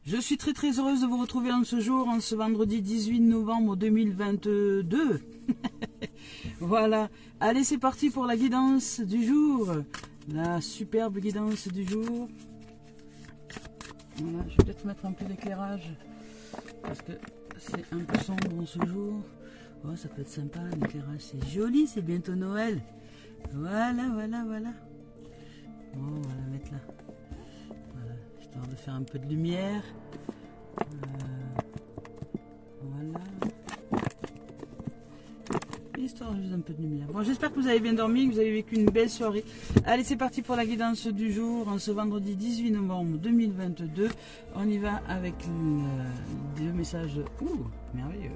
Je suis très très heureuse de vous retrouver en ce jour, en ce vendredi 18 novembre 2022. Voilà, allez c'est parti pour la guidance du jour. La superbe guidance du jour. Voilà, je vais peut-être mettre un peu d'éclairage parce que c'est un peu sombre en ce jour. Oh, ça peut être sympa, l'éclairage, c'est joli, c'est bientôt Noël. Voilà, voilà, voilà. Bon, on va la mettre là. Voilà, histoire de faire un peu de lumière. Voilà. Histoire juste un peu de lumière. Bon, j'espère que vous avez bien dormi, que vous avez vécu une belle soirée. Allez, c'est parti pour la guidance du jour, en ce vendredi 18 novembre 2022. On y va avec deux messages. Ouh, merveilleux.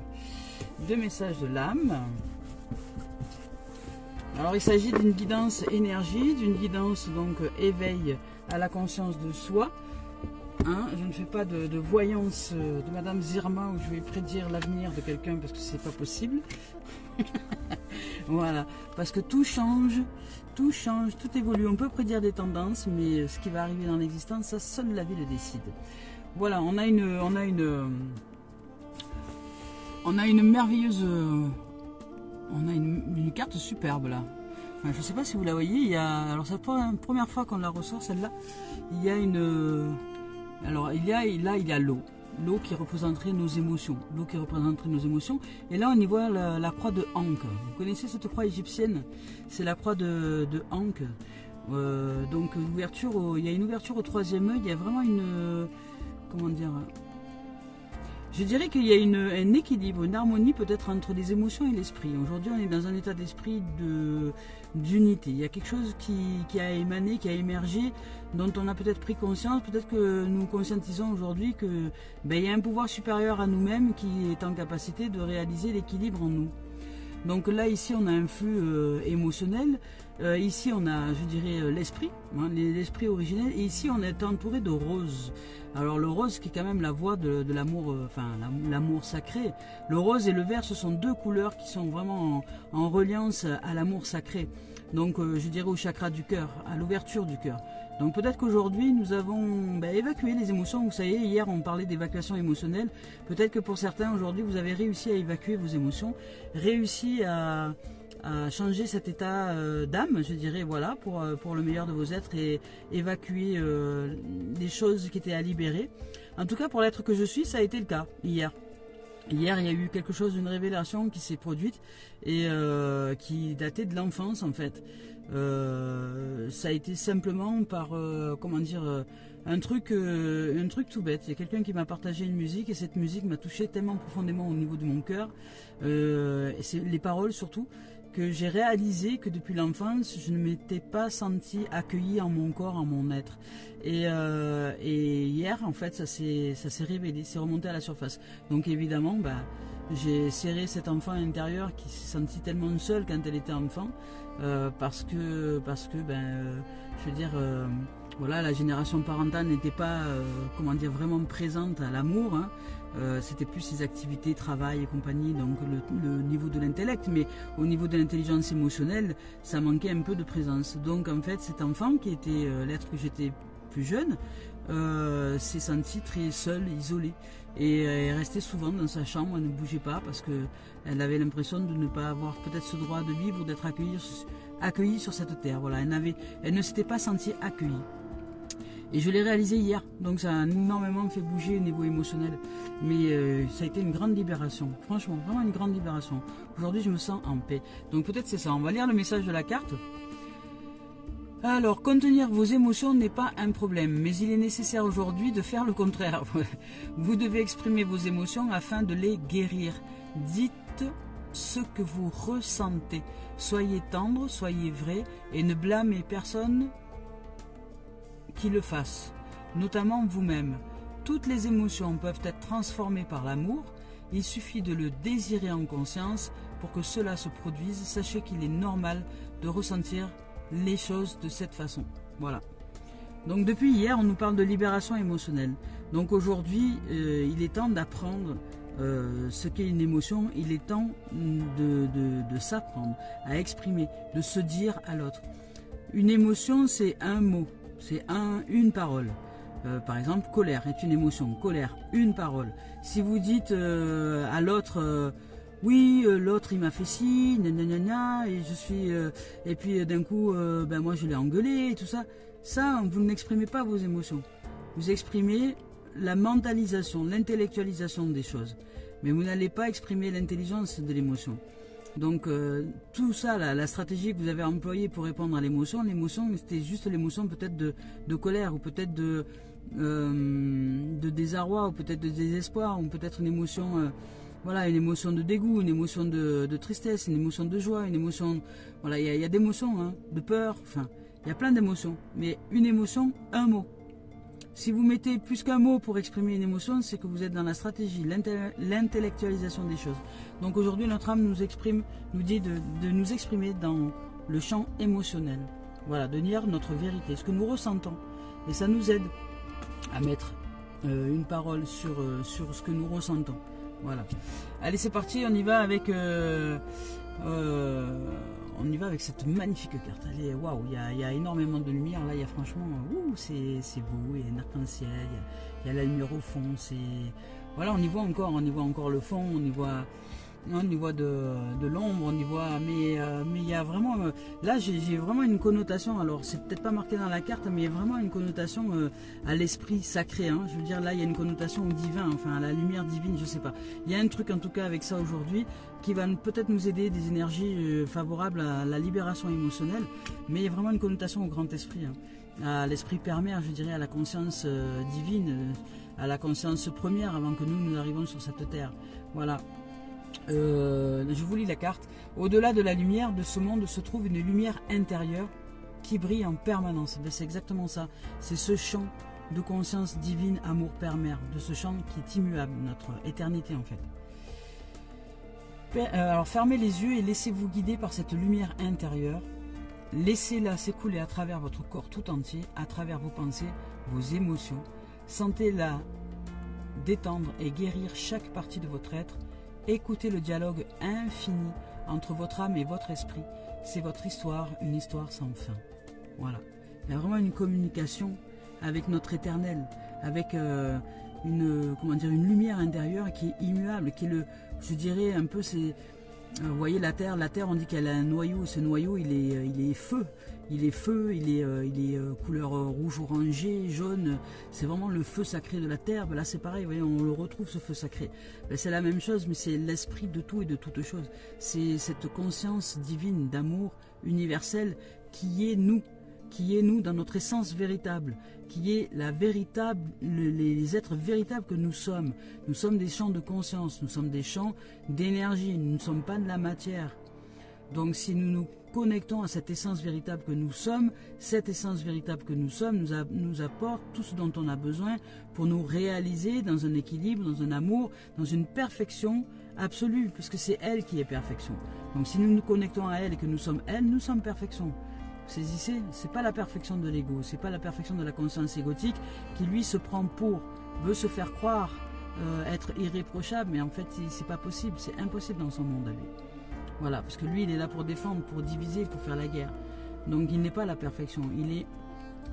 Deux messages de l'âme. Alors, il s'agit d'une guidance énergie, d'une guidance donc éveil à la conscience de soi. Hein, je ne fais pas de voyance de Madame Zirma où je vais prédire l'avenir de quelqu'un parce que c'est pas possible. Voilà, parce que tout change, tout évolue. On peut prédire des tendances, mais ce qui va arriver dans l'existence, ça seule la vie le décide. Voilà, on a une merveilleuse, on a une carte superbe là. Enfin, je ne sais pas si vous la voyez. Il y a, alors c'est la première fois qu'on la ressort celle-là. Il y a une, alors il y a l'eau. L'eau qui représenterait nos émotions. L'eau qui représenterait nos émotions. Et là, on y voit la croix de Ankh. Vous connaissez cette croix égyptienne? C'est la croix de Ankh. Donc, il y a une ouverture au troisième œil. Il y a vraiment une... comment dire? Je dirais qu'il y a un équilibre, une harmonie peut-être entre les émotions et l'esprit. Aujourd'hui, on est dans un état d'esprit d'unité. Il y a quelque chose qui a émané, qui a émergé, dont on a peut-être pris conscience. Peut-être que nous conscientisons aujourd'hui que il y a un pouvoir supérieur à nous-mêmes qui est en capacité de réaliser l'équilibre en nous. Donc là, ici, on a un flux émotionnel. Ici, on a, je dirais, l'esprit, hein, l'esprit originel. Et ici, on est entouré de roses. Alors le rose, qui est quand même la voie de l'amour, l'amour sacré. Le rose et le vert, ce sont deux couleurs qui sont vraiment en reliance à l'amour sacré. Donc, je dirais au chakra du cœur, à l'ouverture du cœur. Donc peut-être qu'aujourd'hui, nous avons évacué les émotions. Vous savez, hier, on parlait d'évacuation émotionnelle. Peut-être que pour certains, aujourd'hui, vous avez réussi à évacuer vos émotions, réussi à changer cet état d'âme, je dirais, voilà, pour le meilleur de vos êtres et évacuer les choses qui étaient à libérer. En tout cas, pour l'être que je suis, ça a été le cas hier. Hier, il y a eu quelque chose, une révélation qui s'est produite et qui datait de l'enfance, en fait. Ça a été simplement par, comment dire, un truc tout bête. Il y a quelqu'un qui m'a partagé une musique et cette musique m'a touché tellement profondément au niveau de mon cœur, et c'est les paroles surtout, que j'ai réalisé que depuis l'enfance, je ne m'étais pas senti accueilli en mon corps, en mon être. Et hier, en fait, ça s'est révélé, c'est remonté à la surface. Donc évidemment, j'ai serré cet enfant intérieur qui s'est senti tellement seul quand elle était enfant, parce que je veux dire, voilà, la génération parentale n'était pas, comment dire, vraiment présente à l'amour, hein. C'était plus ses activités, travail et compagnie, donc le niveau de l'intellect, mais au niveau de l'intelligence émotionnelle, ça manquait un peu de présence. Donc en fait, cet enfant qui était l'être que j'étais plus jeune, s'est senti très seule, isolée, et est restée souvent dans sa chambre, elle ne bougeait pas parce qu'elle avait l'impression de ne pas avoir peut-être ce droit de vivre, d'être accueillie sur cette terre. Voilà, elle ne s'était pas sentie accueillie. Et je l'ai réalisé hier, donc ça a énormément fait bouger au niveau émotionnel. Mais ça a été une grande libération, franchement, vraiment une grande libération. Aujourd'hui, je me sens en paix. Donc peut-être c'est ça, on va lire le message de la carte. Alors, contenir vos émotions n'est pas un problème, mais il est nécessaire aujourd'hui de faire le contraire. Vous devez exprimer vos émotions afin de les guérir. Dites ce que vous ressentez. Soyez tendre, soyez vrai et ne blâmez personne qui le fasse, notamment vous-même. Toutes les émotions peuvent être transformées par l'amour. Il suffit de le désirer en conscience pour que cela se produise. Sachez qu'il est normal de ressentir les choses de cette façon. Voilà. Donc depuis hier, on nous parle de libération émotionnelle. Donc aujourd'hui, il est temps d'apprendre ce qu'est une émotion. Il est temps de s'apprendre à exprimer, de se dire à l'autre. Une émotion, c'est un mot. C'est une parole. Par exemple, colère est une émotion. Colère, une parole. Si vous dites à l'autre, oui, l'autre il m'a fait ci, gna, et je suis, et puis d'un coup, ben moi je l'ai engueulé et tout ça. Ça, vous n'exprimez pas vos émotions. Vous exprimez la mentalisation, l'intellectualisation des choses. Mais vous n'allez pas exprimer l'intelligence de l'émotion. Donc tout ça, la stratégie que vous avez employée pour répondre à l'émotion, c'était juste l'émotion peut-être de colère, ou peut-être de désarroi, ou peut-être de désespoir, ou peut-être une émotion, voilà, une émotion de dégoût, une émotion de tristesse, une émotion de joie, une émotion, voilà, il y a des émotions, hein, de peur, enfin, il y a plein d'émotions, mais une émotion, un mot. Si vous mettez plus qu'un mot pour exprimer une émotion, c'est que vous êtes dans la stratégie, l'intellectualisation des choses. Donc aujourd'hui, notre âme nous dit de nous exprimer dans le champ émotionnel. Voilà, de dire notre vérité, ce que nous ressentons. Et ça nous aide à mettre une parole sur ce que nous ressentons. Voilà. Allez, c'est parti, on y va avec... on y va avec cette magnifique carte. Allez, waouh, il y a énormément de lumière. Là, il y a franchement, c'est beau. Il y a un arc-en-ciel, il y a la lumière au fond. Voilà, on y voit encore le fond, on y voit de l'ombre, on y voit, mais il y a vraiment, là j'ai vraiment une connotation, alors c'est peut-être pas marqué dans la carte, mais il y a vraiment une connotation à l'esprit sacré, hein. Je veux dire, là il y a une connotation au divin, enfin à la lumière divine, je sais pas. Il y a un truc en tout cas avec ça aujourd'hui qui va peut-être nous aider, des énergies favorables à la libération émotionnelle, mais il y a vraiment une connotation au grand esprit, hein. À l'esprit permère, je dirais, à la conscience divine, à la conscience première avant que nous arrivions sur cette terre. Voilà. Je vous lis la carte. Au-delà de la lumière de ce monde se trouve une lumière intérieure qui brille en permanence. C'est exactement ça. C'est ce champ de conscience divine, amour, père, mère, de ce champ qui est immuable, notre éternité en fait. Alors fermez les yeux et laissez-vous guider par cette lumière intérieure. Laissez-la s'écouler à travers votre corps tout entier, à travers vos pensées, vos émotions. Sentez-la détendre et guérir chaque partie de votre être. Écoutez le dialogue infini entre votre âme et votre esprit. C'est votre histoire, une histoire sans fin. Voilà. Il y a vraiment une communication avec notre éternel, avec une lumière intérieure qui est immuable, qui est je dirais un peu, vous voyez la terre, on dit qu'elle a un noyau. Ce noyau, il est feu. Il est couleur rouge, orangé, jaune. C'est vraiment le feu sacré de la terre. Ben là, c'est pareil, vous voyez, on le retrouve, ce feu sacré. Ben, c'est la même chose, mais c'est l'esprit de tout et de toute chose. C'est cette conscience divine d'amour universel qui est nous dans notre essence véritable, qui est les êtres véritables que nous sommes. Nous sommes des champs de conscience, nous sommes des champs d'énergie, nous ne sommes pas de la matière. Donc si nous nous connectons à cette essence véritable que nous sommes, cette essence véritable que nous sommes nous apporte tout ce dont on a besoin pour nous réaliser dans un équilibre, dans un amour, dans une perfection absolue, puisque c'est elle qui est perfection. Donc si nous nous connectons à elle et que nous sommes elle, nous sommes perfection. Vous saisissez, c'est pas la perfection de l'ego, c'est pas la perfection de la conscience égotique qui lui se prend veut se faire croire être irréprochable, mais en fait c'est pas possible, c'est impossible dans son monde à lui. Voilà, parce que lui, il est là pour défendre, pour diviser, pour faire la guerre. Donc il n'est pas la perfection, il est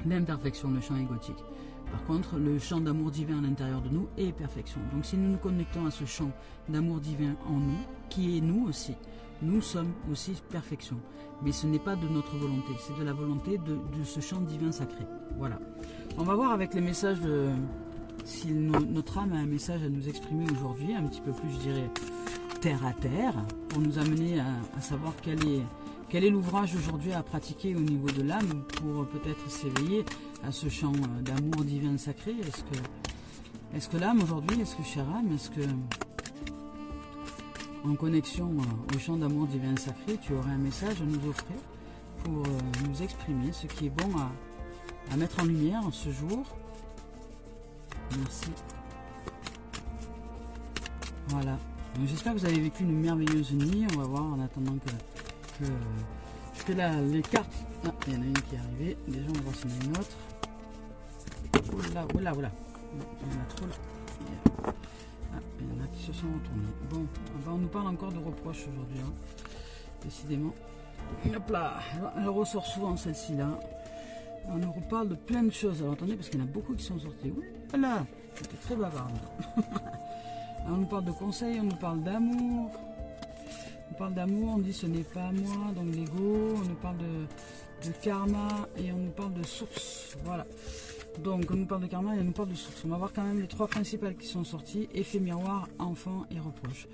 l'imperfection, le champ égotique. Par contre, le champ d'amour divin à l'intérieur de nous est perfection. Donc si nous nous connectons à ce champ d'amour divin en nous, qui est nous aussi, nous sommes aussi perfection. Mais ce n'est pas de notre volonté, c'est de la volonté de ce champ divin sacré. Voilà. On va voir avec les messages, si notre âme a un message à nous exprimer aujourd'hui, un petit peu plus, je dirais, terre à terre, pour nous amener à savoir quel est l'ouvrage aujourd'hui à pratiquer au niveau de l'âme pour peut-être s'éveiller à ce champ d'amour divin sacré. Est-ce que l'âme aujourd'hui, est-ce que chère âme, est-ce que en connexion au champ d'amour divin sacré, tu aurais un message à nous offrir pour nous exprimer ce qui est bon à mettre en lumière ce jour? Merci. Voilà. J'espère que vous avez vécu une merveilleuse nuit. On va voir en attendant que je fais les cartes. Ah, il y en a une qui est arrivée. Déjà, on va voir s'il y en a une autre. Oula. Il y en a trop là. Ah, il y en a qui se sont retournés. Bon, on nous parle encore de reproches aujourd'hui. Hein. Décidément. Hop là. Elle ressort souvent celle-ci là. On nous reparle de plein de choses. Alors attendez, parce qu'il y en a beaucoup qui sont sortis. Oui, voilà, c'était très bavard. On nous parle de conseils, on nous parle d'amour. On parle d'amour, on dit ce n'est pas à moi, donc l'ego. On nous parle de karma et on nous parle de source. Voilà. Donc on nous parle de karma et on nous parle de source. On va voir quand même les trois principales qui sont sorties. Effet miroir, enfant et reproche.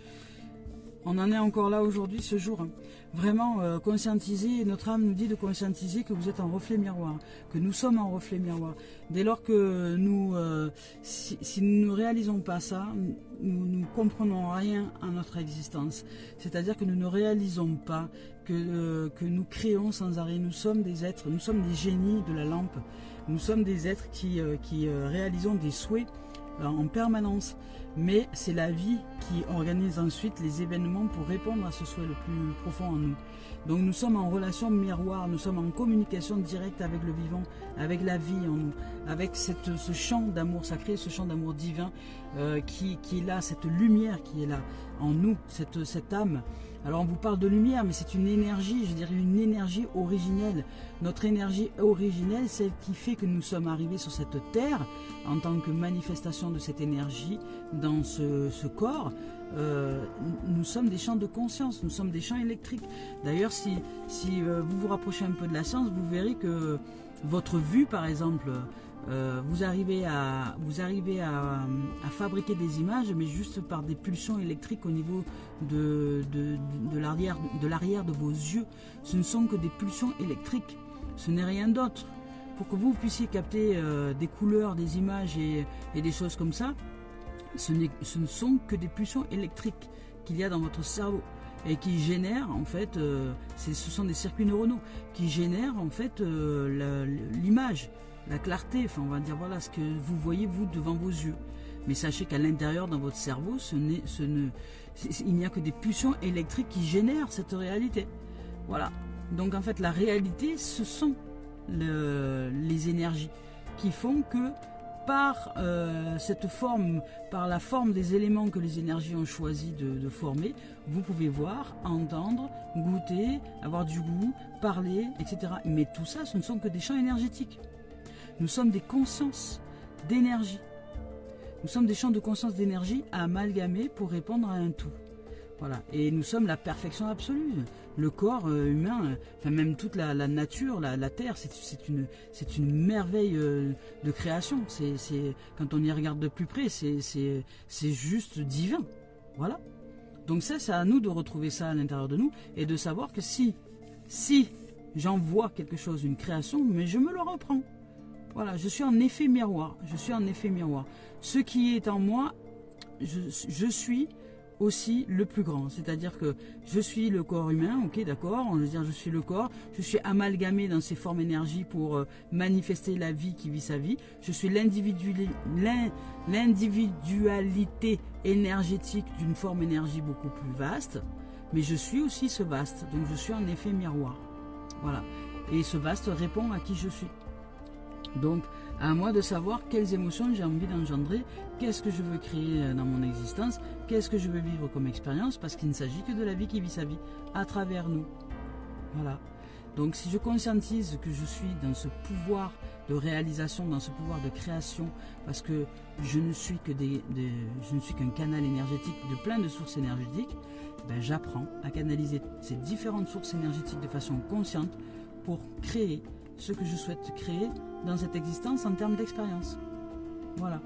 On en est encore là aujourd'hui, ce jour. Vraiment conscientiser, notre âme nous dit de conscientiser que vous êtes un reflet miroir, que nous sommes un reflet miroir. Dès lors que nous, si nous ne réalisons pas ça, nous ne comprenons rien à notre existence. C'est-à-dire que nous ne réalisons pas que nous créons sans arrêt. Nous sommes des êtres, nous sommes des génies de la lampe. Nous sommes des êtres qui réalisons des souhaits en permanence, mais c'est la vie qui organise ensuite les événements pour répondre à ce souhait le plus profond en nous. Donc nous sommes en relation miroir, nous sommes en communication directe avec le vivant, avec la vie en nous, avec ce champ d'amour sacré, ce champ d'amour divin qui est là, cette lumière qui est là en nous, cette âme. Alors on vous parle de lumière, mais c'est une énergie, je dirais une énergie originelle. Notre énergie originelle, celle qui fait que nous sommes arrivés sur cette terre en tant que manifestation de cette énergie dans ce corps. Nous sommes des champs de conscience, nous sommes des champs électriques. D'ailleurs, si vous vous rapprochez un peu de la science, vous verrez que votre vue, par exemple, vous arrivez à fabriquer des images, mais juste par des pulsions électriques au niveau de l'arrière de vos yeux. Ce ne sont que des pulsions électriques, ce n'est rien d'autre. Pour que vous puissiez capter des couleurs, des images et des choses comme ça, ce ne sont que des pulsions électriques qu'il y a dans votre cerveau et qui génèrent en fait, ce sont des circuits neuronaux qui génèrent en fait l'image, la clarté, enfin on va dire voilà ce que vous voyez vous devant vos yeux. Mais sachez qu'à l'intérieur dans votre cerveau, il n'y a que des pulsions électriques qui génèrent cette réalité. Voilà. Donc en fait la réalité, ce sont les énergies qui font que par cette forme, par la forme des éléments que les énergies ont choisi de former, vous pouvez voir, entendre, goûter, avoir du goût, parler, etc. Mais tout ça, ce ne sont que des champs énergétiques. Nous sommes des consciences d'énergie. Nous sommes des champs de conscience d'énergie à amalgamer pour répondre à un tout. Voilà. Et nous sommes la perfection absolue. Le corps humain, enfin même toute la nature, la terre, c'est une merveille de création. Quand on y regarde de plus près, c'est juste divin. Voilà. Donc ça, c'est à nous de retrouver ça à l'intérieur de nous et de savoir que si j'envoie quelque chose, une création, mais je me le reprends. Voilà, je suis en effet miroir. Je suis en effet miroir. Ce qui est en moi, je suis aussi le plus grand, c'est-à-dire que je suis le corps humain, ok, d'accord, on veut dire je suis le corps, je suis amalgamé dans ces formes énergie pour manifester la vie qui vit sa vie, je suis l'individualité énergétique d'une forme énergie beaucoup plus vaste, mais je suis aussi ce vaste, donc je suis en effet miroir, voilà, et ce vaste répond à qui je suis. Donc, à moi de savoir quelles émotions j'ai envie d'engendrer, qu'est-ce que je veux créer dans mon existence, qu'est-ce que je veux vivre comme expérience, parce qu'il ne s'agit que de la vie qui vit sa vie, à travers nous. Voilà. Donc, si je conscientise que je suis dans ce pouvoir de réalisation, dans ce pouvoir de création, parce que je ne suis qu'un canal énergétique de plein de sources énergétiques, ben, j'apprends à canaliser ces différentes sources énergétiques de façon consciente pour créer ce que je souhaite créer dans cette existence en termes d'expérience. Voilà.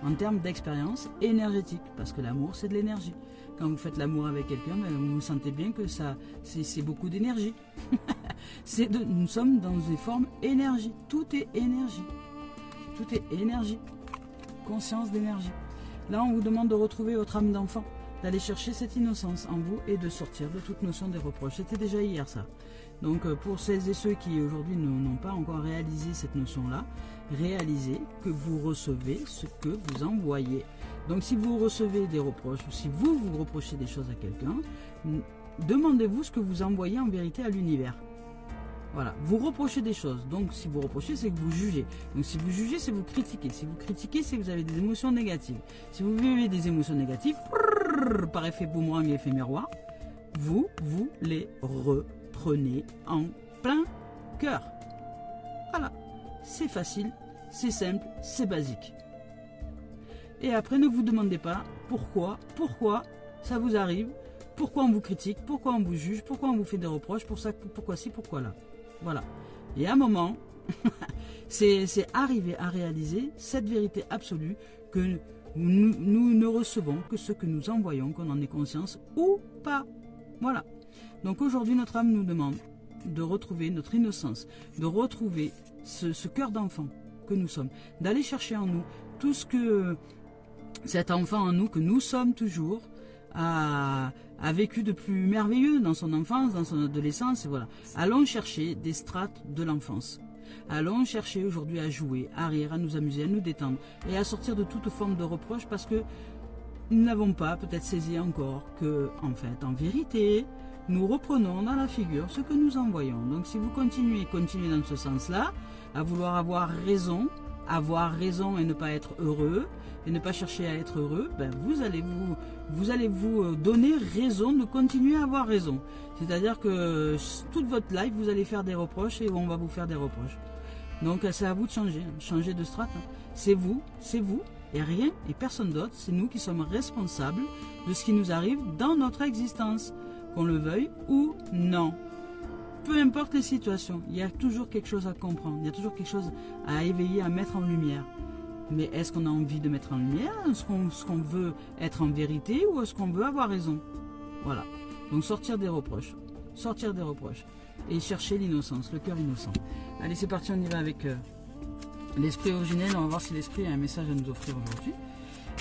En termes d'expérience énergétique, parce que l'amour, c'est de l'énergie. Quand vous faites l'amour avec quelqu'un, vous sentez bien que c'est beaucoup d'énergie. Nous sommes dans des formes énergie. Tout est énergie. Tout est énergie. Conscience d'énergie. Là, on vous demande de retrouver votre âme d'enfant, d'aller chercher cette innocence en vous et de sortir de toute notion des reproches. C'était déjà hier, ça. Donc pour celles et ceux qui aujourd'hui n'ont pas encore réalisé cette notion-là, réalisez que vous recevez ce que vous envoyez. Donc si vous recevez des reproches, ou si vous reprochez des choses à quelqu'un, demandez-vous ce que vous envoyez en vérité à l'univers. Voilà, vous reprochez des choses. Donc si vous reprochez, c'est que vous jugez. Donc si vous jugez, c'est que vous critiquez. Si vous critiquez, c'est que vous avez des émotions négatives. Si vous vivez des émotions négatives, par effet boomerang et effet miroir, vous les reprenez en plein cœur. Voilà. c'est facile, c'est simple, c'est basique. Et après, ne vous demandez pas pourquoi ça vous arrive, pourquoi on vous critique, pourquoi on vous juge, pourquoi on vous fait des reproches, pourquoi ci, pourquoi là. Voilà. Et à un moment, c'est arriver à réaliser cette vérité absolue que nous ne recevons que ce que nous envoyons, qu'on en ait conscience ou pas. Voilà. Donc aujourd'hui, notre âme nous demande de retrouver notre innocence, de retrouver ce cœur d'enfant que nous sommes, d'aller chercher en nous tout ce que cet enfant en nous, que nous sommes toujours, a vécu de plus merveilleux dans son enfance, dans son adolescence. Et voilà. Allons chercher des strates de l'enfance. Allons chercher aujourd'hui à jouer, à rire, à nous amuser, à nous détendre et à sortir de toute forme de reproche parce que nous n'avons pas peut-être saisi encore que, en fait, en vérité, nous reprenons dans la figure ce que nous envoyons. Donc si vous continuez dans ce sens-là, à vouloir avoir raison et ne pas être heureux, et ne pas chercher à être heureux, ben vous allez vous donner raison de continuer à avoir raison. C'est-à-dire que toute votre life, vous allez faire des reproches et on va vous faire des reproches. Donc c'est à vous de changer de strate. C'est vous, et rien et personne d'autre. C'est nous qui sommes responsables de ce qui nous arrive dans notre existence, qu'on le veuille ou non. Peu importe les situations, il y a toujours quelque chose à comprendre, il y a toujours quelque chose à éveiller, à mettre en lumière. Mais est-ce qu'on a envie de mettre en lumière? Est-ce qu'on veut être en vérité ou est-ce qu'on veut avoir raison? Voilà. Donc sortir des reproches et chercher l'innocence, le cœur innocent. Allez, c'est parti, on y va avec l'esprit originel. On va voir si l'esprit a un message à nous offrir aujourd'hui.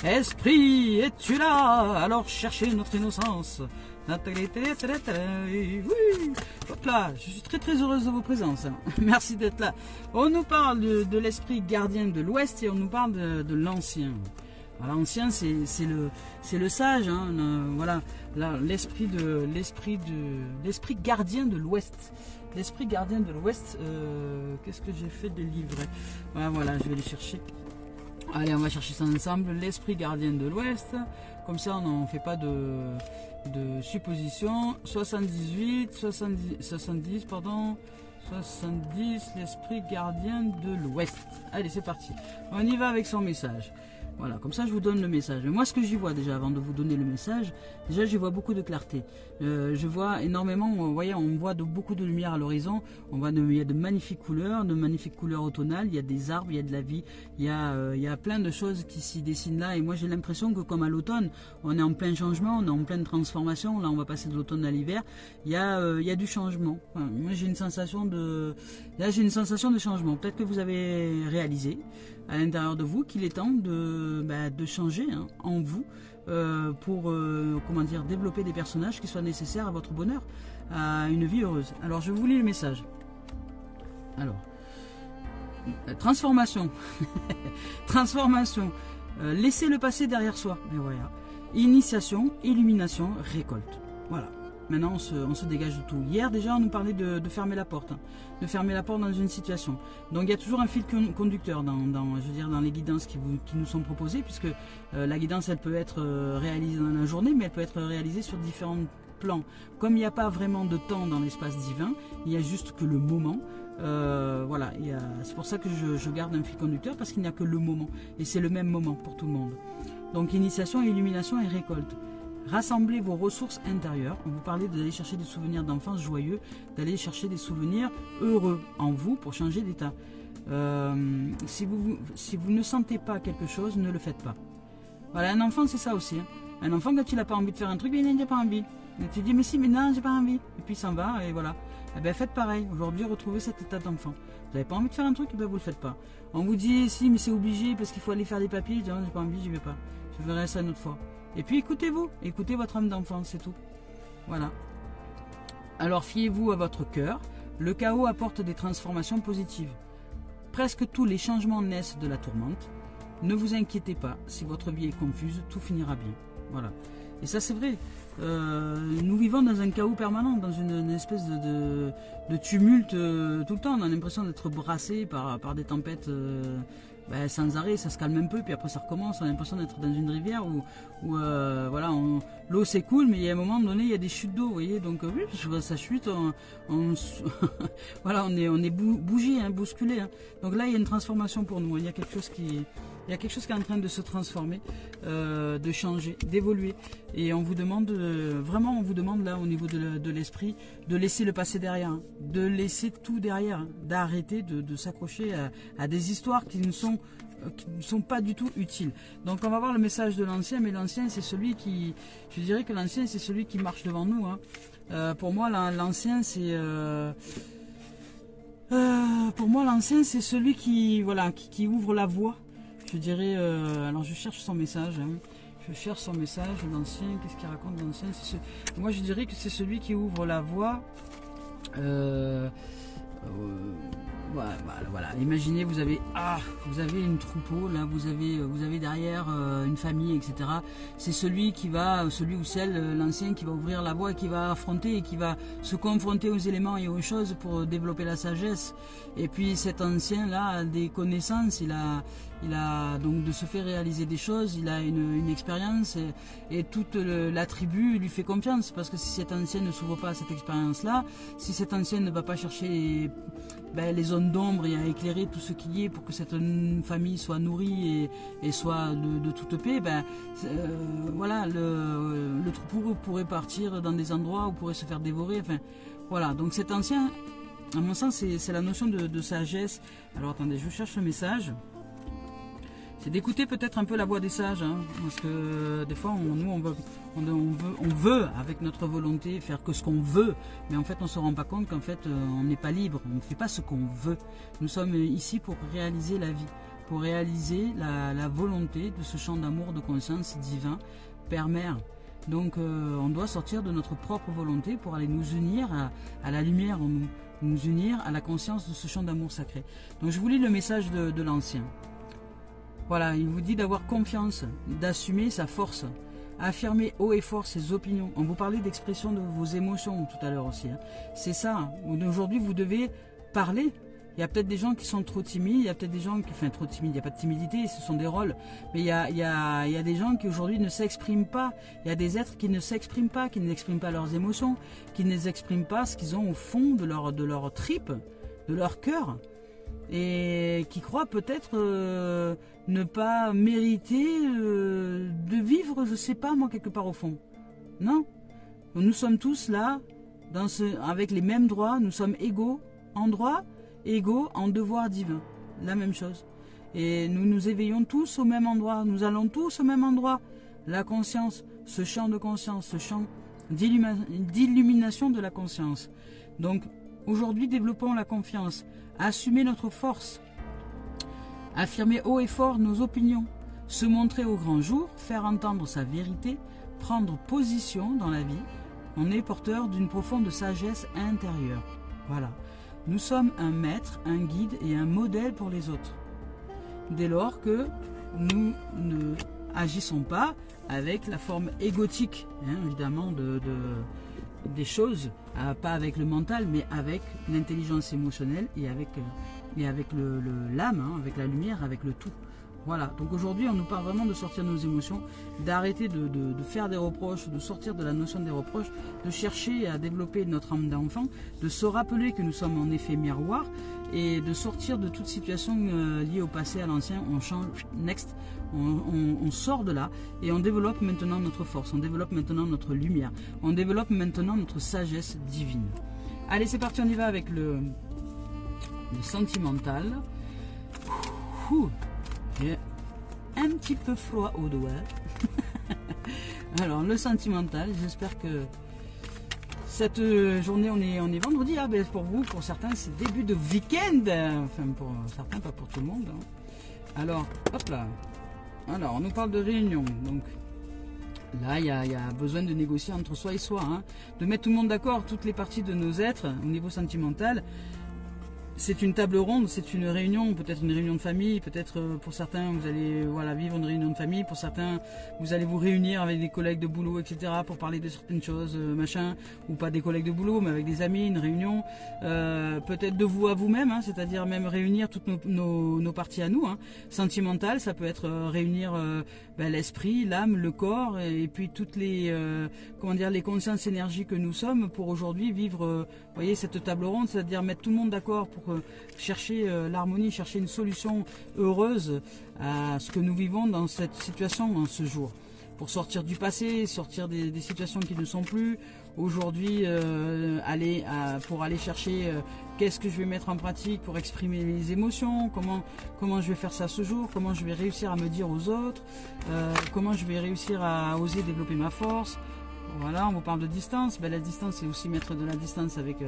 Esprit, es-tu là? Alors cherchez notre innocence. Oui, hop là, je suis très heureuse de vos présences. Merci d'être là. On nous parle de l'esprit gardien de l'Ouest et on nous parle de l'ancien. L'ancien, c'est le sage, hein, voilà, l'esprit gardien de l'Ouest. L'esprit gardien de l'Ouest. Qu'est-ce que j'ai fait de livre? Voilà, je vais les chercher. Allez, on va chercher ça ensemble. L'esprit gardien de l'Ouest. Comme ça, on n'en fait pas de suppositions. 70, l'esprit gardien de l'Ouest. Allez, c'est parti. On y va avec son message. Voilà, comme ça je vous donne le message. Mais moi, ce que j'y vois déjà, avant de vous donner le message, déjà j'y vois beaucoup de clarté. Je vois énormément, vous voyez, on voit beaucoup de lumière à l'horizon. Il y a de magnifiques couleurs automnales. Il y a des arbres, il y a de la vie. Il y a plein de choses qui s'y dessinent là. Et moi, j'ai l'impression que comme à l'automne, on est en plein changement, on est en pleine transformation. Là, on va passer de l'automne à l'hiver. Il y a du changement. Enfin, moi, j'ai une sensation de changement. Peut-être que vous avez réalisé à l'intérieur de vous qu'il est temps de changer, hein, en vous pour développer des personnages qui soient nécessaires à votre bonheur, à une vie heureuse. Alors je vous lis le message. Alors, transformation. Transformation. Laissez le passé derrière soi. Et voilà. Initiation, illumination, récolte. Voilà. Maintenant, on se dégage de tout. Hier, déjà, on nous parlait de fermer la porte. Hein, de fermer la porte dans une situation. Donc, il y a toujours un fil conducteur dans les guidances qui nous sont proposées, puisque la guidance, elle peut être réalisée dans la journée, mais elle peut être réalisée sur différents plans. Comme il n'y a pas vraiment de temps dans l'espace divin, il n'y a juste que le moment. Voilà, c'est pour ça que je garde un fil conducteur, parce qu'il n'y a que le moment. Et c'est le même moment pour tout le monde. Donc, initiation, illumination et récolte. Rassemblez vos ressources intérieures. On vous parlait d'aller chercher des souvenirs d'enfance joyeux, d'aller chercher des souvenirs heureux en vous pour changer d'état. Si vous ne sentez pas quelque chose, ne le faites pas. Voilà, un enfant, c'est ça aussi. Hein. Un enfant, quand il n'a pas envie de faire un truc, il n'a pas envie. Et tu dis, mais si, mais non, j'ai pas envie. Et puis il s'en va, et voilà. Eh bien, faites pareil. Aujourd'hui, retrouvez cet état d'enfant. Vous n'avez pas envie de faire un truc, eh bien, vous ne le faites pas. On vous dit, si, mais c'est obligé parce qu'il faut aller faire des papiers. Je dis, non, j'ai pas envie, j'y vais pas. Je verrai ça une autre fois. Et puis écoutez-vous, écoutez votre âme d'enfant, c'est tout. Voilà. Alors fiez-vous à votre cœur. Le chaos apporte des transformations positives. Presque tous les changements naissent de la tourmente. Ne vous inquiétez pas, si votre vie est confuse, tout finira bien. Voilà. Et ça c'est vrai. Nous vivons dans un chaos permanent, dans une espèce de tumulte tout le temps. On a l'impression d'être brassé par des tempêtes ben, sans arrêt, ça se calme un peu, puis après ça recommence. On a l'impression d'être dans une rivière où voilà, l'eau s'écoule, mais il y a un moment donné, il y a des chutes d'eau, vous voyez. Donc oui, ça chute, voilà, on est bougé, hein, bousculé. Hein. Donc là, il y a une transformation pour nous. Il y a quelque chose qui est en train de se transformer, de changer, d'évoluer. Et on vous demande, vraiment, on vous demande là, au niveau de l'esprit, de laisser le passé derrière, hein, de laisser tout derrière, hein, d'arrêter de s'accrocher à des histoires qui ne sont pas du tout utiles. Donc on va voir le message de l'ancien, mais l'ancien c'est celui qui, je dirais que l'ancien c'est celui qui marche devant nous. Hein. Pour moi l'ancien c'est celui qui, voilà, qui ouvre la voie. Je dirais, alors je cherche son message. Hein. Je cherche son message, l'ancien. Qu'est-ce qu'il raconte l'ancien? Moi je dirais que c'est celui qui ouvre la voie. Voilà. Imaginez, vous avez une troupeau, là vous avez derrière une famille, etc. C'est celui ou celle, l'ancien, qui va ouvrir la voie, qui va affronter et qui va se confronter aux éléments et aux choses pour développer la sagesse. Et puis cet ancien là a des connaissances, il a donc de se faire réaliser des choses, il a une expérience et toute la tribu lui fait confiance, parce que si cet ancien ne s'ouvre pas à cette expérience là, si cet ancien ne va pas chercher les zones d'ombre et à éclairer tout ce qui est pour que cette famille soit nourrie et soit de toute paix, voilà, le troupeau pourrait partir dans des endroits où pourrait se faire dévorer. Enfin, voilà, donc cet ancien, à mon sens, c'est la notion de sagesse. Alors attendez, je cherche le message. C'est d'écouter peut-être un peu la voix des sages, hein, parce que des fois, on veut, avec notre volonté, faire que ce qu'on veut, mais en fait, on ne se rend pas compte qu'en fait, on n'est pas libre, on ne fait pas ce qu'on veut. Nous sommes ici pour réaliser la vie, pour réaliser la volonté de ce champ d'amour, de conscience divin, Père-Mère. Donc, on doit sortir de notre propre volonté pour aller nous unir à la lumière en nous, nous unir à la conscience de ce champ d'amour sacré. Donc, je vous lis le message de l'ancien. Voilà, il vous dit d'avoir confiance, d'assumer sa force, affirmer haut et fort ses opinions. On vous parlait d'expression de vos émotions tout à l'heure aussi. Hein. C'est ça, aujourd'hui vous devez parler. Il y a peut-être des gens qui sont trop timides, il y a peut-être des gens qui... Enfin, trop timides, il n'y a pas de timidité, ce sont des rôles. Mais il y a des gens qui aujourd'hui ne s'expriment pas. Il y a des êtres qui ne s'expriment pas, qui n'expriment pas leurs émotions, qui n'expriment pas ce qu'ils ont au fond de leur tripe, de leur cœur. Et qui croient peut-être ne pas mériter de vivre, je sais pas moi, quelque part au fond. Non, nous sommes tous là, avec les mêmes droits, nous sommes égaux en droit, égaux en devoir divin, la même chose. Et nous nous éveillons tous au même endroit, nous allons tous au même endroit. La conscience, ce champ de conscience, ce champ d'illumination de la conscience. Donc, aujourd'hui, développons la confiance, assumer notre force, affirmer haut et fort nos opinions, se montrer au grand jour, faire entendre sa vérité, prendre position dans la vie. On est porteur d'une profonde sagesse intérieure. Voilà. Nous sommes un maître, un guide et un modèle pour les autres. Dès lors que nous ne agissons pas avec la forme égotique, hein, évidemment, des choses, pas avec le mental, mais avec l'intelligence émotionnelle et avec l'âme, hein, avec la lumière, avec le tout. Voilà, donc aujourd'hui on nous parle vraiment de sortir nos émotions, d'arrêter de faire des reproches, de sortir de la notion des reproches, de chercher à développer notre âme d'enfant, de se rappeler que nous sommes en effet miroir et de sortir de toute situation liée au passé, à l'ancien. On change, next, on sort de là et on développe maintenant notre force, on développe maintenant notre lumière, on développe maintenant notre sagesse divine. Allez, c'est parti, on y va avec le sentimental. J'ai un petit peu froid au doigt. Alors, le sentimental, j'espère que cette journée, on est vendredi. Ah, ben pour vous, pour certains, c'est début de week-end. Enfin, pour certains, pas pour tout le monde. Hein. Alors, hop là. Alors, on nous parle de réunion. Donc, là, il y a besoin de négocier entre soi et soi. Hein, de mettre tout le monde d'accord, toutes les parties de nos êtres, au niveau sentimental. c'est une table ronde, c'est une réunion, peut-être une réunion de famille, peut-être pour certains vous allez voilà, vivre une réunion de famille, pour certains vous allez vous réunir avec des collègues de boulot, etc. pour parler de certaines choses, machin, ou pas des collègues de boulot, mais avec des amis, une réunion, peut-être de vous à vous-même, hein, c'est-à-dire même réunir toutes nos parties à nous. Hein. Sentimentales, ça peut être réunir l'esprit, l'âme, le corps, et puis toutes les, comment dire, les consciences énergies que nous sommes pour aujourd'hui vivre, voyez, cette table ronde, c'est-à-dire mettre tout le monde d'accord pour chercher l'harmonie, chercher une solution heureuse à ce que nous vivons dans cette situation en ce jour. Pour sortir du passé, sortir des situations qui ne sont plus. Aujourd'hui, pour aller chercher qu'est-ce que je vais mettre en pratique pour exprimer les émotions, comment je vais faire ça ce jour, comment je vais réussir à me dire aux autres, comment je vais réussir à oser développer ma force. Voilà, on vous parle de distance. La distance, c'est aussi mettre de la distance avec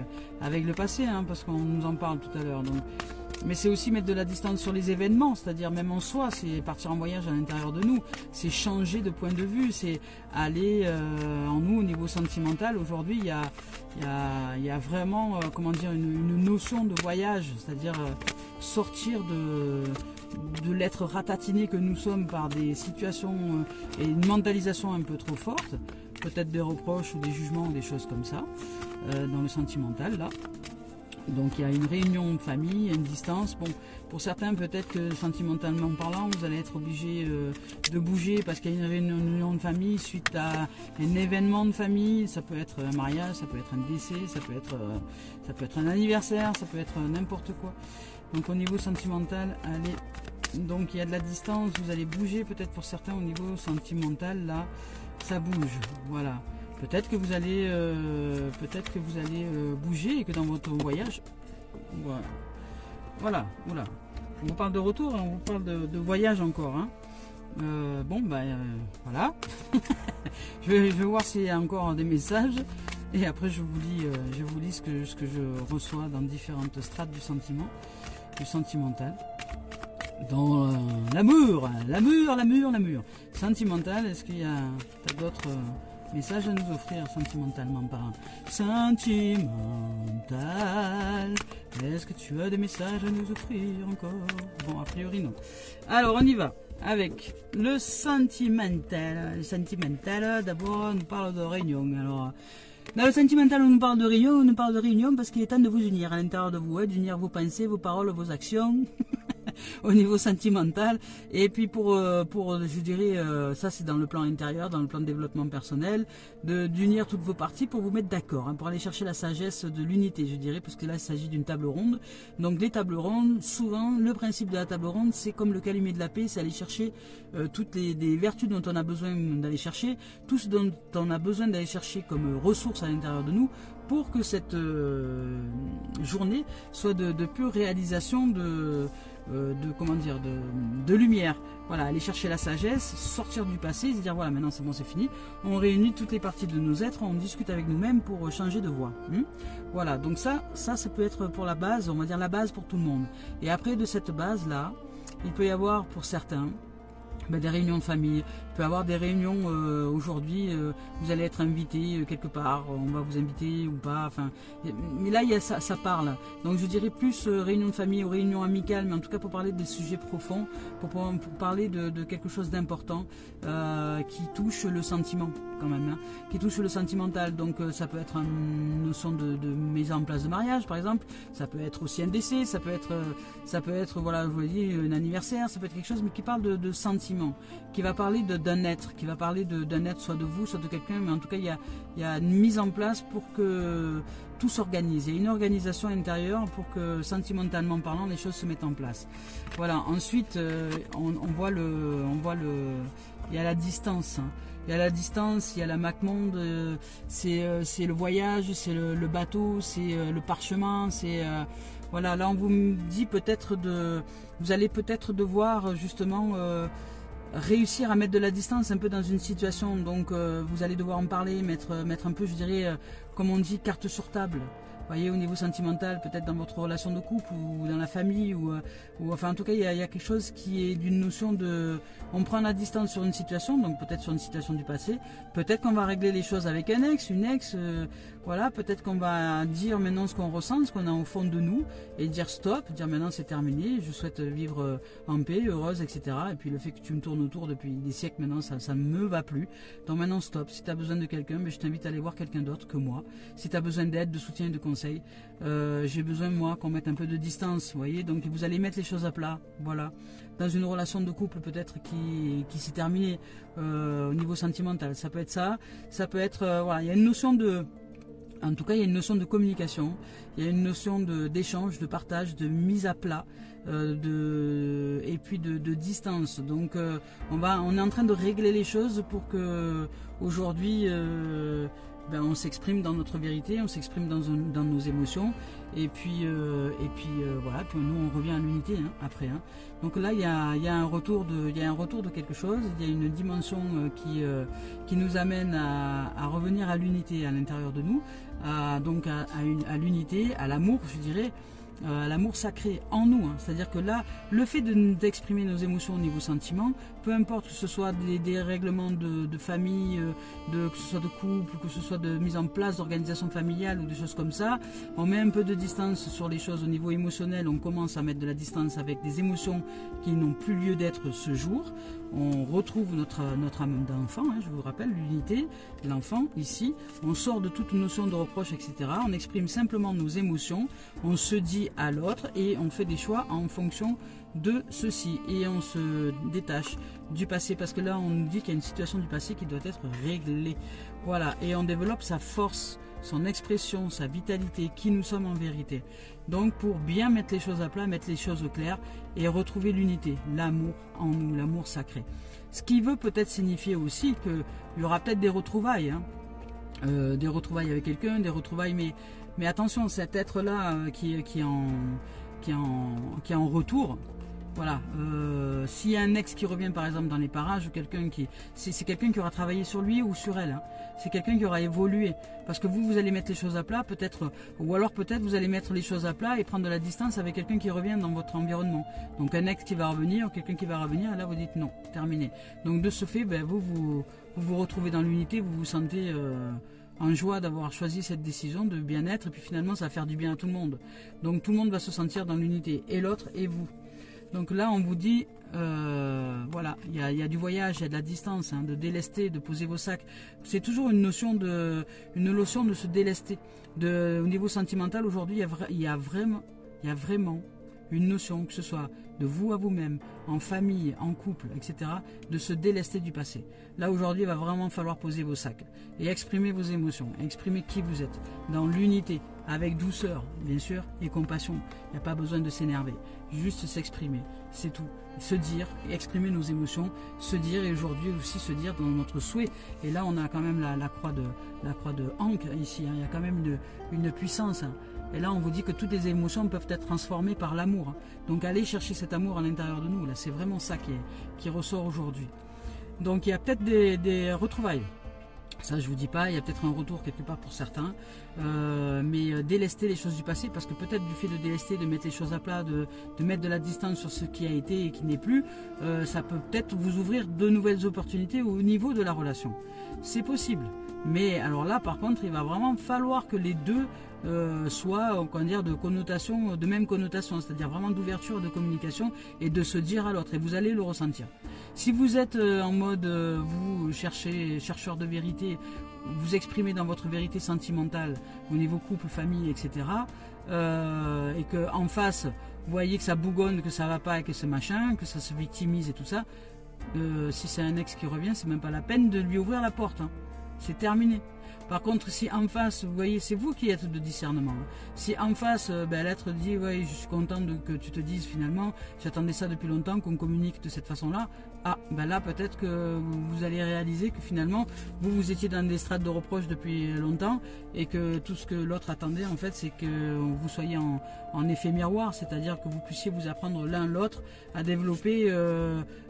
le passé, hein, parce qu'on nous en parle tout à l'heure. Mais c'est aussi mettre de la distance sur les événements, c'est-à-dire même en soi, c'est partir en voyage à l'intérieur de nous, c'est changer de point de vue, c'est aller en nous au niveau sentimental. Aujourd'hui, il y a vraiment, comment dire, une notion de voyage, c'est-à-dire sortir de l'être ratatiné que nous sommes par des situations et une mentalisation un peu trop forte. Peut-être des reproches ou des jugements ou des choses comme ça, dans le sentimental, là. Donc il y a une réunion de famille, une distance. Bon, pour certains, peut-être que sentimentalement parlant, vous allez être obligé de bouger parce qu'il y a une réunion de famille suite à un événement de famille. Ça peut être un mariage, ça peut être un décès, ça peut être un anniversaire, ça peut être n'importe quoi. Donc au niveau sentimental, allez, donc il y a de la distance, vous allez bouger peut-être pour certains au niveau sentimental, là. Ça bouge, voilà. Peut-être que vous allez, bouger et que dans votre voyage, voilà. On vous parle de retour, on vous parle de voyage encore. Hein. Voilà. je vais voir s'il y a encore des messages et après je vous lis ce que je reçois dans différentes strates du sentimental. Dans l'amour. Sentimental, est-ce qu'il y a d'autres messages à nous offrir sentimentalement parlant? Sentimental, est-ce que tu as des messages à nous offrir encore? Bon, a priori non. Alors on y va avec le sentimental. Le sentimental, d'abord on nous parle de réunion. Alors, dans le sentimental, on nous parle de réunion parce qu'il est temps de vous unir à l'intérieur de vous, d'unir vos pensées, vos paroles, vos actions. Au niveau sentimental, et puis pour je dirais, ça c'est dans le plan intérieur, dans le plan de développement personnel, d'unir toutes vos parties pour vous mettre d'accord, hein, pour aller chercher la sagesse de l'unité, je dirais, parce que là il s'agit d'une table ronde. Donc les tables rondes, souvent le principe de la table ronde, c'est comme le calumet de la paix, c'est aller chercher toutes les vertus dont on a besoin d'aller chercher, tout ce dont on a besoin d'aller chercher comme ressources à l'intérieur de nous, pour que cette journée soit de pure réalisation de lumière. Voilà, aller chercher la sagesse, sortir du passé, se dire voilà, maintenant c'est bon, c'est fini. On réunit toutes les parties de nos êtres, on discute avec nous-mêmes pour changer de voie. Voilà, donc ça peut être pour la base, on va dire la base pour tout le monde. Et après de cette base-là, il peut y avoir pour certains des réunions de famille. Il peut y avoir des réunions aujourd'hui, vous allez être invité quelque part, on va vous inviter ou pas, enfin, mais là il y a ça parle. Donc je dirais plus réunion de famille ou réunion amicale, mais en tout cas pour parler des sujets profonds, pour parler de quelque chose d'important qui touche le sentiment quand même, hein, qui touche le sentimental. Donc ça peut être une notion de mise en place de mariage par exemple, ça peut être aussi un décès, ça peut être voilà, je vous l'ai dit, un anniversaire, ça peut être quelque chose mais qui parle de sentiment, qui va parler d'un être, qui va parler d'un être, soit de vous, soit de quelqu'un, mais en tout cas il y a une mise en place pour que tout s'organise. Il y a une organisation intérieure pour que sentimentalement parlant les choses se mettent en place. Voilà. Ensuite on voit il y a la distance. Hein. Il y a la distance, il y a la MacMonde, c'est le voyage, c'est le bateau, c'est le parchemin, c'est voilà. Là on vous dit peut-être vous allez peut-être devoir justement réussir à mettre de la distance un peu dans une situation, donc vous allez devoir en parler, mettre un peu, je dirais, comme on dit, carte sur table. voyez, au niveau sentimental, peut-être dans votre relation de couple ou dans la famille, ou enfin en tout cas il y a quelque chose qui est d'une notion de, on prend la distance sur une situation, donc peut-être sur une situation du passé, peut-être qu'on va régler les choses avec un ex, une ex, voilà, peut-être qu'on va dire maintenant ce qu'on ressent, ce qu'on a au fond de nous, et dire stop, dire maintenant c'est terminé, je souhaite vivre en paix, heureuse, etc. Et puis le fait que tu me tournes autour depuis des siècles maintenant, ça ne me va plus. Donc maintenant stop, si tu as besoin de quelqu'un, je t'invite à aller voir quelqu'un d'autre que moi. Si tu as besoin d'aide, de soutien, de conseils, j'ai besoin moi qu'on mette un peu de distance, vous voyez, donc vous allez mettre les choses à plat, voilà. Dans une relation de couple peut-être qui s'est terminée au niveau sentimental, ça peut être ça peut être, voilà, il y a une notion de... En tout cas, il y a une notion de communication, il y a une notion d'échange, de partage, de mise à plat, et puis de distance. Donc, on est en train de régler les choses pour que aujourd'hui, on s'exprime dans notre vérité, on s'exprime dans nos émotions, et puis voilà. Puis nous, on revient à l'unité après. Donc là, il y a un retour de quelque chose. Il y a une dimension qui nous amène à revenir à l'unité à l'intérieur de nous. Donc à l'unité, à l'amour, je dirais, à l'amour sacré en nous. C'est-à-dire que là, le fait d'exprimer nos émotions au niveau sentiment, peu importe que ce soit des règlements de famille, que ce soit de couple, que ce soit de mise en place d'organisation familiale ou des choses comme ça, on met un peu de distance sur les choses au niveau émotionnel, on commence à mettre de la distance avec des émotions qui n'ont plus lieu d'être ce jour. On retrouve notre âme d'enfant, je vous rappelle, l'unité, l'enfant ici. On sort de toute notion de reproche, etc. On exprime simplement nos émotions, on se dit à l'autre et on fait des choix en fonction de ceci. Et on se détache du passé, parce que là on nous dit qu'il y a une situation du passé qui doit être réglée. Voilà, et on développe sa force, son expression, sa vitalité, qui nous sommes en vérité. Donc pour bien mettre les choses à plat, mettre les choses au clair et retrouver l'unité, l'amour en nous, l'amour sacré. Ce qui veut peut-être signifier aussi qu'il y aura peut-être des retrouvailles, des retrouvailles avec quelqu'un, des retrouvailles, mais attention, cet être-là qui est en retour. Voilà, s'il y a un ex qui revient par exemple dans les parages, ou quelqu'un c'est quelqu'un qui aura travaillé sur lui ou sur elle, c'est quelqu'un qui aura évolué, parce que vous allez mettre les choses à plat peut-être, ou alors peut-être vous allez mettre les choses à plat et prendre de la distance avec quelqu'un qui revient dans votre environnement. Donc un ex qui va revenir, quelqu'un qui va revenir, et là vous dites non, terminé. Donc de ce fait, vous retrouvez dans l'unité, vous vous sentez en joie d'avoir choisi cette décision de bien-être, et puis finalement ça va faire du bien à tout le monde. Donc tout le monde va se sentir dans l'unité, et l'autre et vous. Donc là, on vous dit, voilà, il y a du voyage, il y a de la distance, de délester, de poser vos sacs. C'est toujours une notion de se délester. Au niveau sentimental, aujourd'hui, il y a vraiment une notion, que ce soit de vous à vous-même, en famille, en couple, etc., de se délester du passé. Là, aujourd'hui, il va vraiment falloir poser vos sacs et exprimer vos émotions, exprimer qui vous êtes, dans l'unité, avec douceur, bien sûr, et compassion. Il n'y a pas besoin de s'énerver, juste s'exprimer, c'est tout. Se dire, exprimer nos émotions, se dire, et aujourd'hui aussi se dire dans notre souhait. Et là, on a quand même la croix de Ankh ici, il y a quand même une puissance. Et là, on vous dit que toutes les émotions peuvent être transformées par l'amour. Donc, allez chercher cet amour à l'intérieur de nous. Là, c'est vraiment ça qui ressort aujourd'hui. Donc, il y a peut-être des retrouvailles. Ça, je vous dis pas, il y a peut-être un retour quelque part pour certains, mais délester les choses du passé, parce que peut-être du fait de délester, de mettre les choses à plat, de mettre de la distance sur ce qui a été et qui n'est plus, ça peut peut-être vous ouvrir de nouvelles opportunités au niveau de la relation. C'est possible. Mais alors là, par contre, il va vraiment falloir que les deux soient, comment dire, de même connotation, c'est-à-dire vraiment d'ouverture, de communication et de se dire à l'autre. Et vous allez le ressentir. Si vous êtes en mode, vous chercheur de vérité, vous exprimez dans votre vérité sentimentale au niveau couple, famille, etc. Et que en face, vous voyez que ça bougonne, que ça va pas, et que c'est machin, que ça se victimise et tout ça. Si c'est un ex qui revient, c'est même pas la peine de lui ouvrir la porte. C'est terminé. Par contre, si en face, vous voyez, c'est vous qui êtes de discernement. Si en face, l'être dit, ouais, je suis content que tu te dises finalement, j'attendais ça depuis longtemps, qu'on communique de cette façon-là. Là, peut-être que vous allez réaliser que finalement, vous étiez dans des strates de reproche depuis longtemps, et que tout ce que l'autre attendait, en fait, c'est que vous soyez en effet miroir, c'est-à-dire que vous puissiez vous apprendre l'un l'autre à développer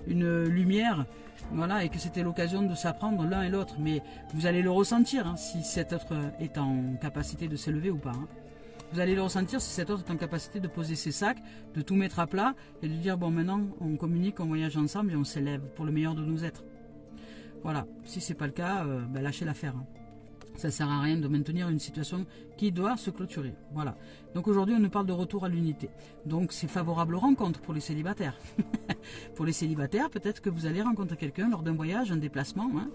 une lumière. Voilà, et que c'était l'occasion de s'apprendre l'un et l'autre. Mais vous allez le ressentir, si cet être est en capacité de s'élever ou pas. vous allez le ressentir si cet autre est en capacité de poser ses sacs, de tout mettre à plat et de dire bon maintenant on communique, on voyage ensemble et on s'élève pour le meilleur de nous êtres. Voilà, si c'est pas le cas, lâchez l'affaire. Hein. Ça sert à rien de maintenir une situation qui doit se clôturer. Voilà. Donc aujourd'hui, on nous parle de retour à l'unité. Donc c'est favorable aux rencontres pour les célibataires. Pour les célibataires, peut-être que vous allez rencontrer quelqu'un lors d'un voyage, un déplacement. Hein.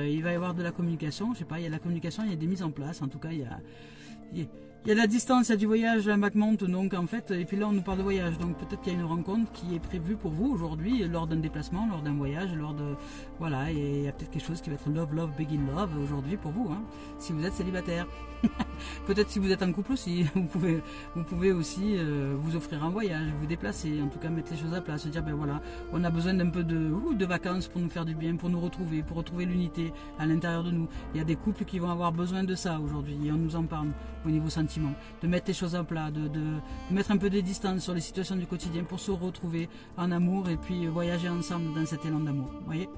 Il va y avoir de la communication. Je sais pas, il y a de la communication, il y a des mises en place. En tout cas, il y a de la distance, il y a du voyage, la Mac monte, donc en fait, et puis là on nous parle de voyage, donc peut-être qu'il y a une rencontre qui est prévue pour vous aujourd'hui, lors d'un déplacement, lors d'un voyage, voilà, et il y a peut-être quelque chose qui va être love, begin love aujourd'hui pour vous, hein, si vous êtes célibataire. Peut-être si vous êtes en couple aussi, vous pouvez aussi vous offrir un voyage, vous déplacer, en tout cas mettre les choses à plat, se dire ben voilà, on a besoin d'un peu de vacances pour nous faire du bien, pour nous retrouver, pour retrouver l'unité à l'intérieur de nous. Il y a des couples qui vont avoir besoin de ça aujourd'hui, et on nous en parle au niveau sentiment, de mettre les choses à plat, de mettre un peu de distance sur les situations du quotidien pour se retrouver en amour et puis voyager ensemble dans cet élan d'amour, vous voyez.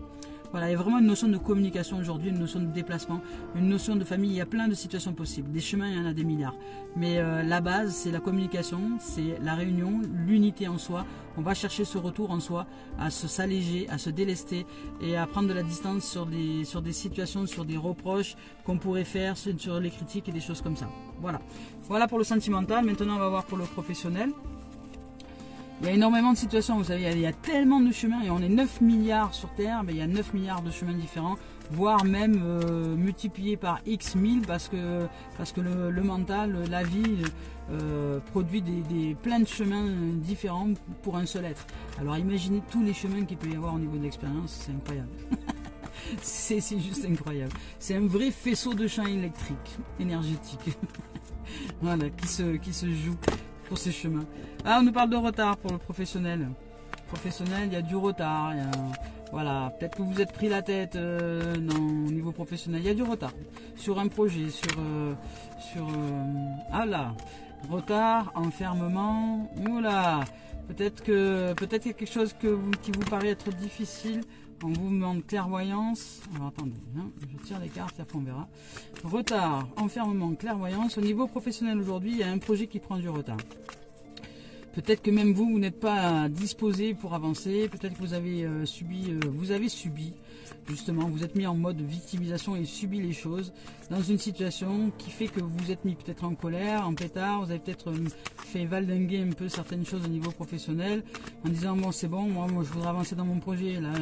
Voilà, il y a vraiment une notion de communication aujourd'hui, une notion de déplacement, une notion de famille. Il y a plein de situations possibles. Des chemins, il y en a des milliards. Mais la base, c'est la communication, c'est la réunion, l'unité en soi. On va chercher ce retour en soi, à s'alléger, à se délester et à prendre de la distance sur des situations, sur des reproches qu'on pourrait faire, sur les critiques et des choses comme ça. Voilà. Voilà pour le sentimental. Maintenant, on va voir pour le professionnel. Il y a énormément de situations, vous savez, il y a tellement de chemins, et on est 9 milliards sur Terre, mais il y a 9 milliards de chemins différents, voire même multiplié par X 1000 parce que le mental, la vie produit plein de chemins différents pour un seul être. Alors imaginez tous les chemins qu'il peut y avoir au niveau de l'expérience, c'est incroyable. C'est juste incroyable. C'est un vrai faisceau de champs électriques, énergétiques, voilà, qui se joue pour ces chemins. Ah, on nous parle de retard pour le professionnel. Professionnel, il y a du retard. Voilà, peut-être que vous êtes pris la tête au niveau professionnel. Il y a du retard sur un projet, ah là, retard, enfermement. Oula, peut-être qu'il y a quelque chose qui vous paraît être difficile. On vous demande clairvoyance. Alors attendez, hein, je tire les cartes et après on verra. Retard, enfermement, clairvoyance. Au niveau professionnel aujourd'hui, il y a un projet qui prend du retard. Peut-être que même vous n'êtes pas disposé pour avancer. Peut-être que vous avez subi, justement, vous êtes mis en mode victimisation et subi les choses dans une situation qui fait que vous êtes mis peut-être en colère, en pétard. Vous avez peut-être fait valdinguer un peu certaines choses au niveau professionnel en disant bon c'est bon, moi je voudrais avancer dans mon projet. Là,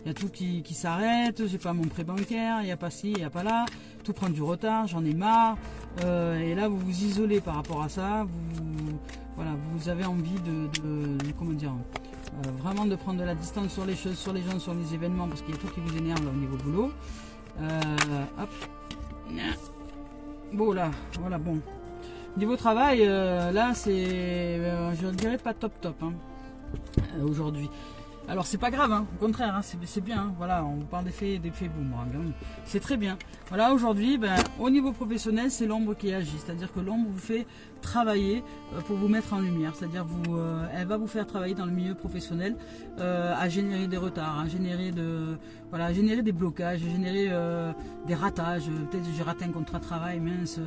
il y a tout qui s'arrête. J'ai pas mon prêt bancaire, il n'y a pas ci, il n'y a pas là. Tout prend du retard, j'en ai marre. Et là vous vous isolez par rapport à ça. Voilà, vous avez envie comment dire, vraiment de prendre de la distance sur les choses, sur les gens, sur les événements, parce qu'il y a tout qui vous énerve là, au niveau boulot. Hop. Bon là, voilà, bon. Niveau travail, là c'est, je dirais pas top hein, aujourd'hui. Alors c'est pas grave, hein, au contraire, hein, c'est bien, hein, voilà, on parle d'effet boomerang, hein, c'est très bien. Voilà, aujourd'hui, au niveau professionnel, c'est l'ombre qui agit, c'est-à-dire que l'ombre vous fait travailler pour vous mettre en lumière, c'est-à-dire elle va vous faire travailler dans le milieu professionnel à générer des retards, à générer des blocages, à générer des ratages. Peut-être j'ai raté un contrat de travail, mince,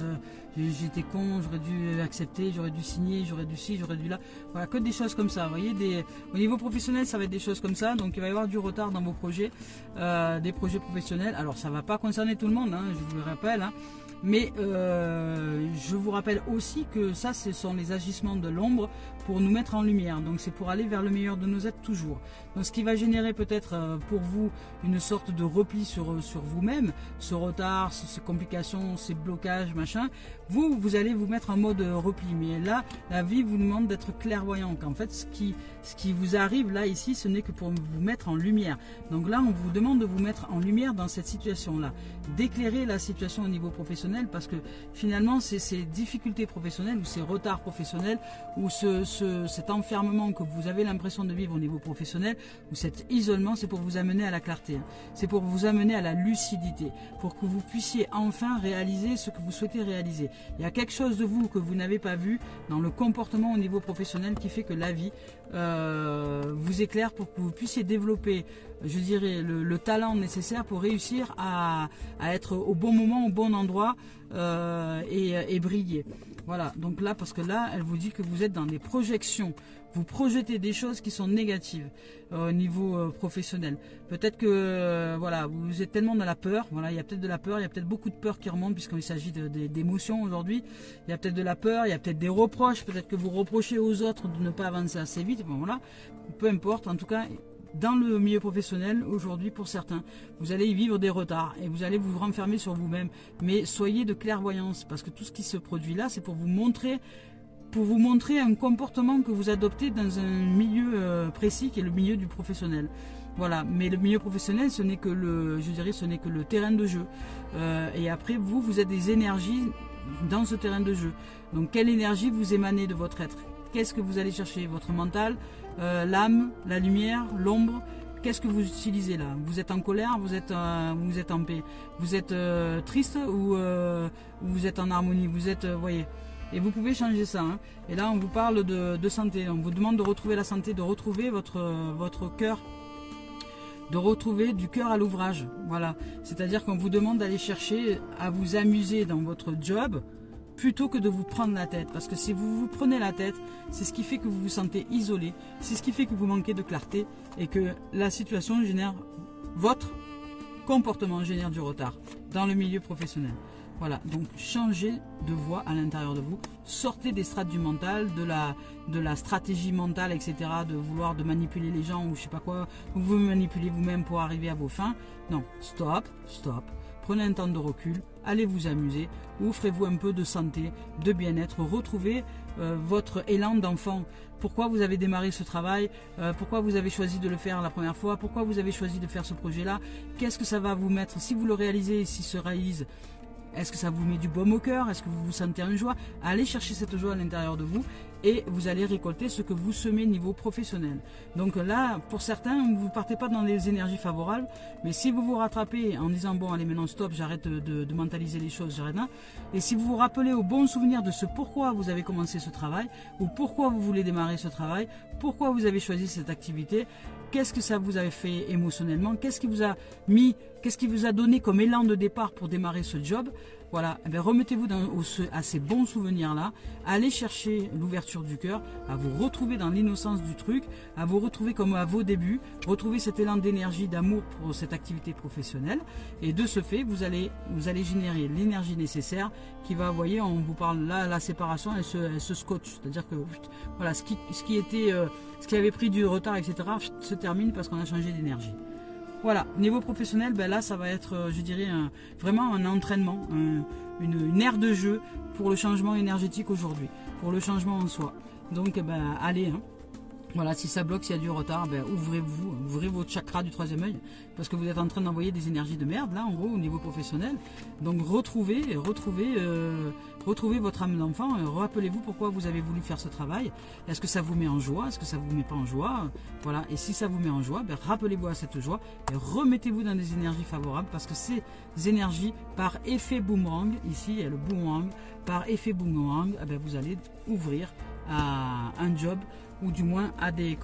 j'étais con, j'aurais dû accepter, j'aurais dû signer, j'aurais dû ci, j'aurais dû là. Voilà, que des choses comme ça. Vous voyez, au niveau professionnel, ça va être des choses comme ça. Donc il va y avoir du retard dans vos projets, des projets professionnels. Alors ça ne va pas concerner tout le monde, hein, je vous le rappelle. Hein. Mais je vous rappelle aussi que ça, ce sont les agissements de l'ombre pour nous mettre en lumière. Donc c'est pour aller vers le meilleur de nos êtres toujours. Donc ce qui va générer peut-être pour vous une sorte de repli sur vous-même, ce retard, ces complications, ces blocages, machin. Vous allez vous mettre en mode repli. Mais là, la vie vous demande d'être clairvoyant. En fait, ce qui vous arrive là, ici, ce n'est que pour vous mettre en lumière. Donc là, on vous demande de vous mettre en lumière dans cette situation-là. D'éclairer la situation au niveau professionnel, parce que finalement, c'est ces difficultés professionnelles ou ces retards professionnels ou cet enfermement que vous avez l'impression de vivre au niveau professionnel ou cet isolement, c'est pour vous amener à la clarté. Hein. C'est pour vous amener à la lucidité, pour que vous puissiez enfin réaliser ce que vous souhaitez réaliser. Il y a quelque chose de vous que vous n'avez pas vu dans le comportement au niveau professionnel qui fait que la vie vous éclaire pour que vous puissiez développer, je dirais, le talent nécessaire pour réussir à être au bon moment, au bon endroit et briller. Voilà, donc là, parce que là, elle vous dit que vous êtes dans des projections. Vous projetez des choses qui sont négatives au niveau professionnel. Peut-être que voilà, vous êtes tellement dans la peur. Voilà, il y a peut-être de la peur, il y a peut-être beaucoup de peur qui remonte puisqu'il s'agit d'émotions aujourd'hui. Il y a peut-être de la peur, il y a peut-être des reproches. Peut-être que vous reprochez aux autres de ne pas avancer assez vite. Bon, voilà, peu importe. En tout cas, dans le milieu professionnel, aujourd'hui, pour certains, vous allez y vivre des retards et vous allez vous renfermer sur vous-même. Mais soyez de clairvoyance, parce que tout ce qui se produit là, c'est pour vous montrer un comportement que vous adoptez dans un milieu précis qui est le milieu du professionnel. Voilà, mais le milieu professionnel, ce n'est que ce n'est que le terrain de jeu. Et après, vous êtes des énergies dans ce terrain de jeu. Donc, quelle énergie vous émanez de votre être? Qu'est-ce que vous allez chercher? Votre mental, l'âme, la lumière, l'ombre? Qu'est-ce que vous utilisez là? Vous êtes en colère, vous êtes en paix, vous êtes triste ou vous êtes en harmonie? Vous êtes, voyez. Et vous pouvez changer ça. Hein. Et là, on vous parle de santé. On vous demande de retrouver la santé, de retrouver votre cœur, de retrouver du cœur à l'ouvrage. Voilà. C'est-à-dire qu'on vous demande d'aller chercher à vous amuser dans votre job, plutôt que de vous prendre la tête. Parce que si vous vous prenez la tête, c'est ce qui fait que vous vous sentez isolé, c'est ce qui fait que vous manquez de clarté et que la situation génère, votre comportement génère du retard dans le milieu professionnel. Voilà, donc changez de voie à l'intérieur de vous, sortez des strates du mental, de la stratégie mentale, etc., de vouloir de manipuler les gens ou je sais pas quoi, vous vous manipulez vous-même pour arriver à vos fins. Non, stop, stop. Prenez un temps de recul, allez vous amuser, offrez-vous un peu de santé, de bien-être, retrouvez votre élan d'enfant. Pourquoi vous avez démarré ce travail, pourquoi vous avez choisi de le faire la première fois, pourquoi vous avez choisi de faire ce projet-là, qu'est-ce que ça va vous mettre, si vous le réalisez, s'il se réalise, est-ce que ça vous met du baume au cœur, est-ce que vous vous sentez en joie? Allez chercher cette joie à l'intérieur de vous et vous allez récolter ce que vous semez niveau professionnel. Donc là, pour certains, vous ne partez pas dans les énergies favorables, mais si vous vous rattrapez en disant bon allez maintenant stop, j'arrête de mentaliser les choses, j'arrête là, et si vous vous rappelez au bon souvenir de ce pourquoi vous avez commencé ce travail, ou pourquoi vous voulez démarrer ce travail, pourquoi vous avez choisi cette activité, qu'est-ce que ça vous avait fait émotionnellement, qu'est-ce qui vous a mis, qu'est-ce qui vous a donné comme élan de départ pour démarrer ce job. Voilà, eh bien, remettez-vous à ces bons souvenirs-là, allez chercher l'ouverture du cœur, à vous retrouver dans l'innocence du truc, à vous retrouver comme à vos débuts, retrouver cet élan d'énergie, d'amour pour cette activité professionnelle. Et de ce fait, vous allez générer l'énergie nécessaire qui va, vous voyez, on vous parle là, la séparation, elle se scotche. C'est-à-dire que voilà, ce qui avait pris du retard, etc., se termine parce qu'on a changé d'énergie. Voilà, niveau professionnel, ben là ça va être, je dirais, vraiment un entraînement, une aire de jeu pour le changement énergétique aujourd'hui, pour le changement en soi. Donc ben, allez, hein. Voilà, si ça bloque, s'il y a du retard, ben, ouvrez votre chakra du troisième œil, parce que vous êtes en train d'envoyer des énergies de merde, là, en gros, au niveau professionnel. Donc retrouvez votre âme d'enfant, rappelez-vous pourquoi vous avez voulu faire ce travail. Est-ce que ça vous met en joie? Est-ce que ça vous met pas en joie? Voilà, et si ça vous met en joie, ben, rappelez-vous à cette joie et remettez-vous dans des énergies favorables, parce que ces énergies, par effet boomerang, ici, il y a le boomerang, par effet boomerang, eh ben, vous allez ouvrir à un job, ou du moins à des,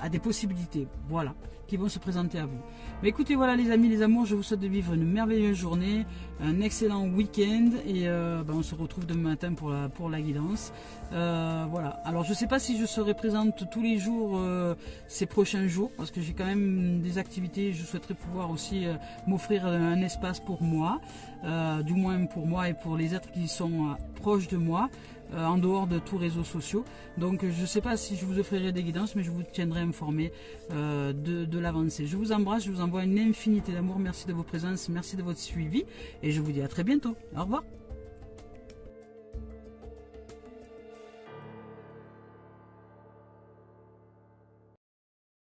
à des possibilités, voilà, qui vont se présenter à vous. Mais écoutez, voilà les amis, les amours, je vous souhaite de vivre une merveilleuse journée, un excellent week-end, et on se retrouve demain matin pour la guidance. Voilà, alors je ne sais pas si je serai présente tous les jours ces prochains jours, parce que j'ai quand même des activités, je souhaiterais pouvoir aussi m'offrir un espace pour moi, du moins pour moi et pour les êtres qui sont proches de moi, en dehors de tous réseaux sociaux. Donc je ne sais pas si je vous offrirai des guidances, mais je vous tiendrai informé de l'avancée. Je vous embrasse, je vous envoie une infinité d'amour, merci de vos présences, merci de votre suivi, et je vous dis à très bientôt. Au revoir.